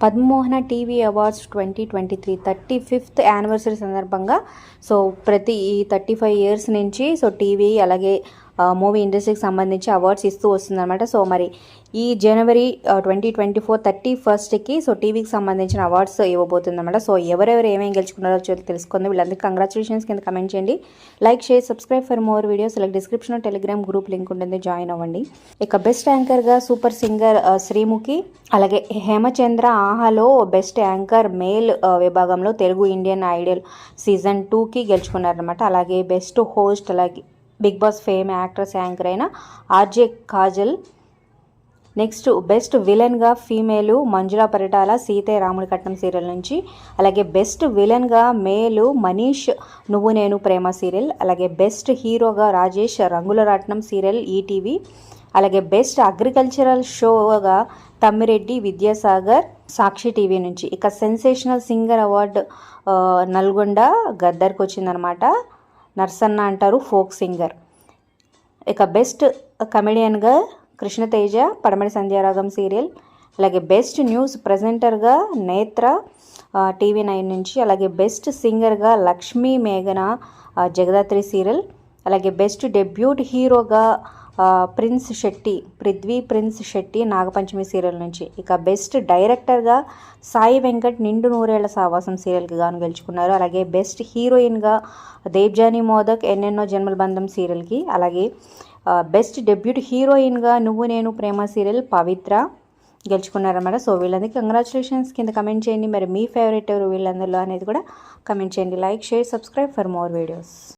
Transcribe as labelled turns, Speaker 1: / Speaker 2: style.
Speaker 1: Padmamohana TV awards 2023 35th anniversary సందర్భంగా so ప్రతి ఈ 35 ఇయర్స్ నుంచి సో టీవీ అలాగే మూవీ ఇండస్ట్రీకి సంబంధించి అవార్డ్స్ ఇస్తూ వస్తుందన్నమాట. సో మరి ఈ జనవరి 2024 31st సో టీవీకి సంబంధించిన అవార్డ్స్ ఇవ్వబోతుందన్నమాట. సో ఎవరెవరు ఏమేమి గెలుచుకున్నారో తెలుసుకుంది. వీళ్ళందరికీ కంగ్రాచులేషన్స్ కింద కమెంట్ చేయండి. Like share subscribe for more videos. ఇలా డిస్క్రిప్షన్లో టెలిగ్రామ్ గ్రూప్ లింక్ ఉంటుంది, జాయిన్ అవ్వండి. ఇక బెస్ట్ యాంకర్గా సూపర్ సింగర్ శ్రీముఖి, అలాగే హేమచంద్ర ఆహాలో బెస్ట్ యాంకర్ మేల్ విభాగంలో తెలుగు ఇండియన్ ఐడల్ సీజన్ 2కి గెలుచుకున్నారనమాట. అలాగే బెస్ట్ హోస్ట్ అలాగే Bigg Boss fame actress anchor అయిన ఆర్జే కాజల్. నెక్స్ట్ బెస్ట్ విలన్గా ఫీమేలు మంజులా పరిటాల సీతే రాముడి కట్నం సీరియల్ నుంచి. అలాగే బెస్ట్ విలన్గా మేలు మనీష్ నువ్వు నేను ప్రేమ సీరియల్. అలాగే బెస్ట్ హీరోగా రాజేష్ రంగుల రాట్నం సీరియల్ ఈటీవీ. అలాగే బెస్ట్ అగ్రికల్చరల్ షోగా తమ్మిరెడ్డి విద్యాసాగర్ సాక్షి టీవీ నుంచి. ఇక సెన్సేషనల్ సింగర్ అవార్డు నల్గొండ గద్దర్కి వచ్చిందనమాట. నర్సన్న అంటారు, ఫోక్ సింగర్. ఇక బెస్ట్ కమెడియన్గా కృష్ణతేజ పడమటి సంధ్యారాగం సీరియల్. అలాగే బెస్ట్ న్యూస్ ప్రెజెంటర్గా నేత్ర TV9 నుంచి. అలాగే బెస్ట్ సింగర్గా లక్ష్మీ మేఘన జగదాత్రి సీరియల్. అలాగే బెస్ట్ డెబ్యూట్ హీరోగా పృథ్వీ ప్రిన్స్ శెట్టి నాగపంచమి సీరియల్ నుంచి. ఇక బెస్ట్ డైరెక్టర్గా సాయి వెంకట్ నిండు నూరేళ్ల సావాసం సీరియల్కి గాను గెలుచుకున్నారు. అలాగే బెస్ట్ హీరోయిన్గా దేవ్జానీ మోదక్ ఎన్నెన్నో జన్మల బంధం సీరియల్కి. అలాగే బెస్ట్ డెబ్యూట్ హీరోయిన్గా నువ్వు నేను ప్రేమ సీరియల్ పవిత్ర గెలుచుకున్నారన్నమాట. సో వీళ్ళందరికీ కంగ్రాచులేషన్స్ కింద కమెంట్ చేయండి. మరి మీ ఫేవరెట్ ఎవరు వీళ్ళందరిలో అనేది కూడా కమెంట్ చేయండి. Like share subscribe for more videos.